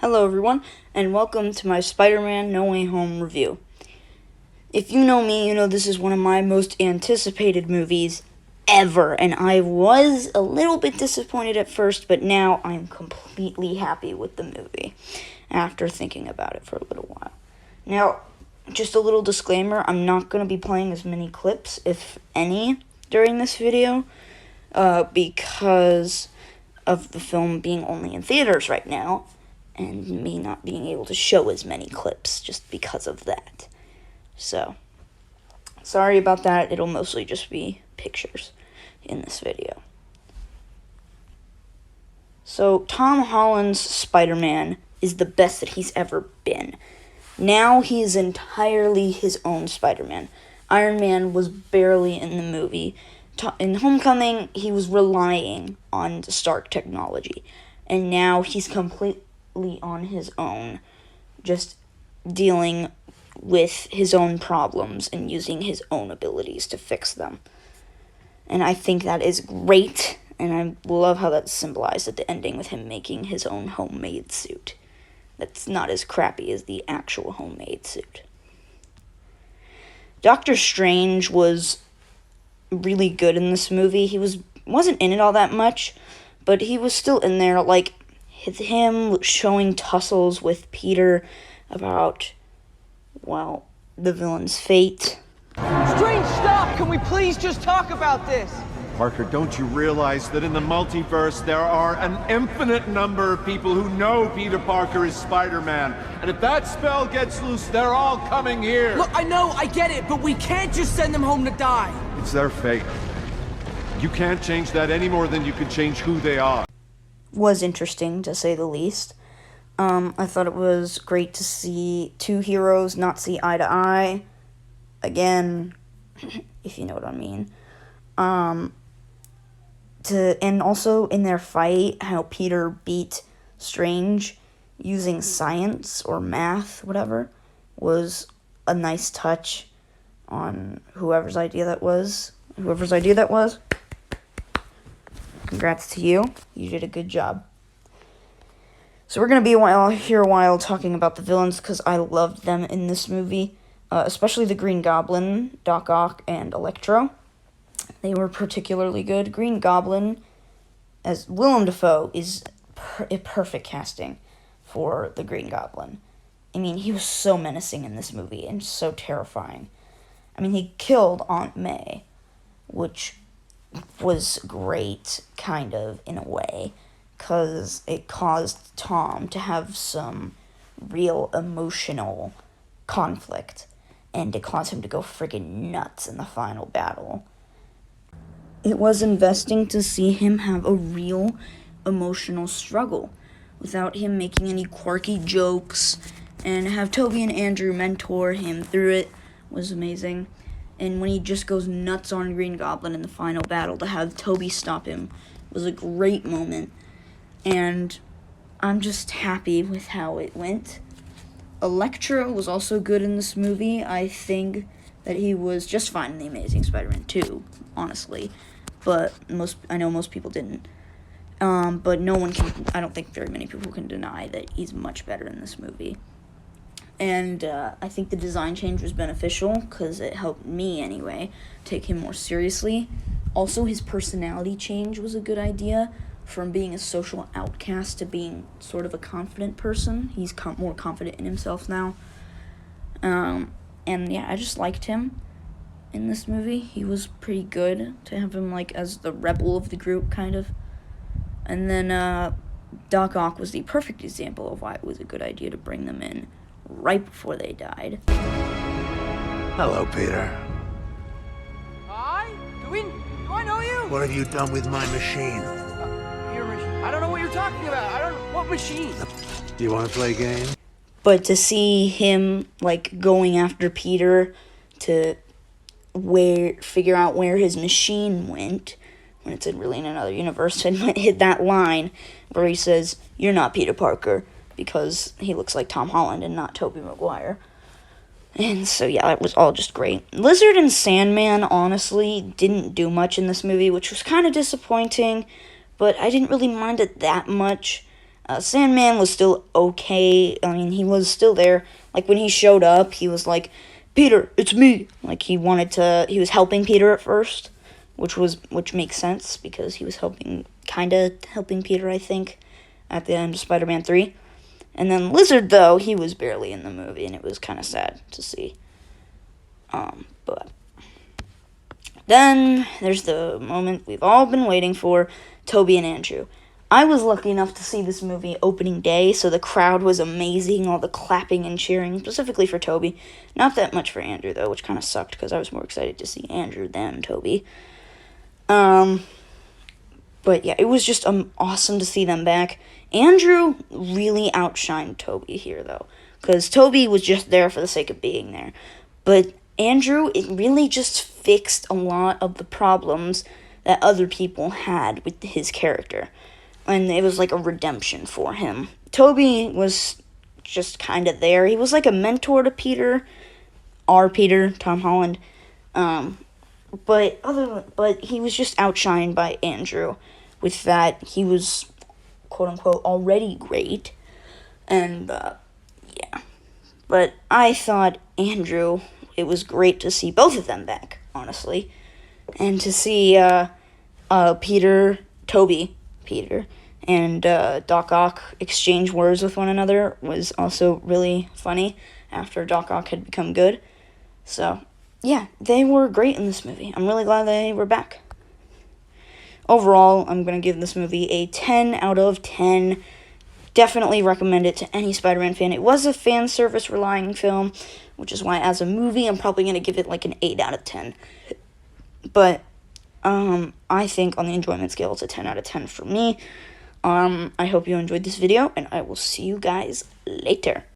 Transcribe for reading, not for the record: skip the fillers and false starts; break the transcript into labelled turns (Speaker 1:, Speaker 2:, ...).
Speaker 1: Hello everyone, and welcome to my Spider-Man No Way Home review. If you know me, you know this is one of my most anticipated movies ever, and I was a little bit disappointed at first, but now I'm completely happy with the movie after thinking about it for a little while. Now, just a little disclaimer, I'm not going to be playing as many clips, if any, during this video, because of the film being only in theaters right now, and me not being able to show as many clips just because of that. So, sorry about that. It'll mostly just be pictures in this video. So, Tom Holland's Spider-Man is the best that he's ever been. Now he is entirely his own Spider-Man. Iron Man was barely in the movie. In Homecoming, he was relying on the Stark technology. And now he's completely on his own, just dealing with his own problems and using his own abilities to fix them. And I think that is great, and I love how that's symbolized at the ending with him making his own homemade suit. That's not as crappy as the actual homemade suit. Doctor Strange was really good in this movie. He wasn't in it all that much, but he was still in there, like him showing tussles with Peter about, well, the villain's fate.
Speaker 2: Strange, stop! Can we please just talk about this?
Speaker 3: Parker, don't you realize that in the multiverse there are an infinite number of people who know Peter Parker is Spider-Man? And if that spell gets loose, they're all coming here!
Speaker 2: Look, I know, I get it, but we can't just send them home to die.
Speaker 3: It's their fate. You can't change that any more than you can change who they are.
Speaker 1: Was interesting, to say the least. I thought it was great to see two heroes not see eye to eye. Again, if you know what I mean. And also in their fight, how Peter beat Strange using science or math, whatever, was a nice touch on whoever's idea that was. Congrats to you. You did a good job. So we're going to be a while talking about the villains because I loved them in this movie, especially the Green Goblin, Doc Ock, and Electro. They were particularly good. Green Goblin, as Willem Dafoe, is a perfect casting for the Green Goblin. I mean, he was so menacing in this movie and so terrifying. I mean, he killed Aunt May, which was great, kind of, in a way, because it caused Tom to have some real emotional conflict, and it caused him to go friggin' nuts in the final battle. It was investing to see him have a real emotional struggle, without him making any quirky jokes, and have Toby and Andrew mentor him through it was amazing. And when he just goes nuts on Green Goblin in the final battle, to have Toby stop him was a great moment. And I'm just happy with how it went. Electro was also good in this movie. I think that he was just fine in The Amazing Spider-Man 2, honestly. But I know most people didn't. But I don't think very many people can deny that he's much better in this movie. And I think the design change was beneficial because it helped me, anyway, take him more seriously. Also, his personality change was a good idea. From being a social outcast to being sort of a confident person. He's more confident in himself now. And yeah, I just liked him in this movie. He was pretty good to have him like as the rebel of the group, kind of. And then Doc Ock was the perfect example of why it was a good idea to bring them in right before they died.
Speaker 4: Hello, Peter.
Speaker 2: Hi? Do I know you?
Speaker 4: What have you done with my machine?
Speaker 2: Your machine. I don't know what you're talking about. What machine?
Speaker 4: Do you want to play a game?
Speaker 1: But to see him, like, going after Peter to figure out where his machine went, when it's really in another universe, and hit that line where he says, "You're not Peter Parker," because he looks like Tom Holland and not Tobey Maguire. And so, yeah, it was all just great. Lizard and Sandman, honestly, didn't do much in this movie, which was kind of disappointing, but I didn't really mind it that much. Sandman was still okay. I mean, he was still there. Like, when he showed up, he was like, Peter, it's me. Like, he was helping Peter at first, which makes sense, because he was kinda helping Peter, I think, at the end of Spider-Man 3. And then Lizard, though, he was barely in the movie, and it was kind of sad to see. But then there's the moment we've all been waiting for, Toby and Andrew. I was lucky enough to see this movie opening day, so the crowd was amazing, all the clapping and cheering, specifically for Toby. Not that much for Andrew, though, which kind of sucked, because I was more excited to see Andrew than Toby. But yeah, it was just awesome to see them back. Andrew really outshined Toby here, though, because Toby was just there for the sake of being there. But Andrew, it really just fixed a lot of the problems that other people had with his character. And it was like a redemption for him. Toby was just kind of there. He was like a mentor to Peter, Tom Holland. But he was just outshined by Andrew. With that, he was, quote-unquote, already great. And, yeah. But I thought Andrew, it was great to see both of them back, honestly. And to see Peter, and Doc Ock exchange words with one another was also really funny after Doc Ock had become good. So, yeah, they were great in this movie. I'm really glad they were back. Overall, I'm going to give this movie a 10 out of 10. Definitely recommend it to any Spider-Man fan. It was a fan service relying film, which is why as a movie, I'm probably going to give it like an 8 out of 10. But I think on the enjoyment scale, it's a 10 out of 10 for me. I hope you enjoyed this video, and I will see you guys later.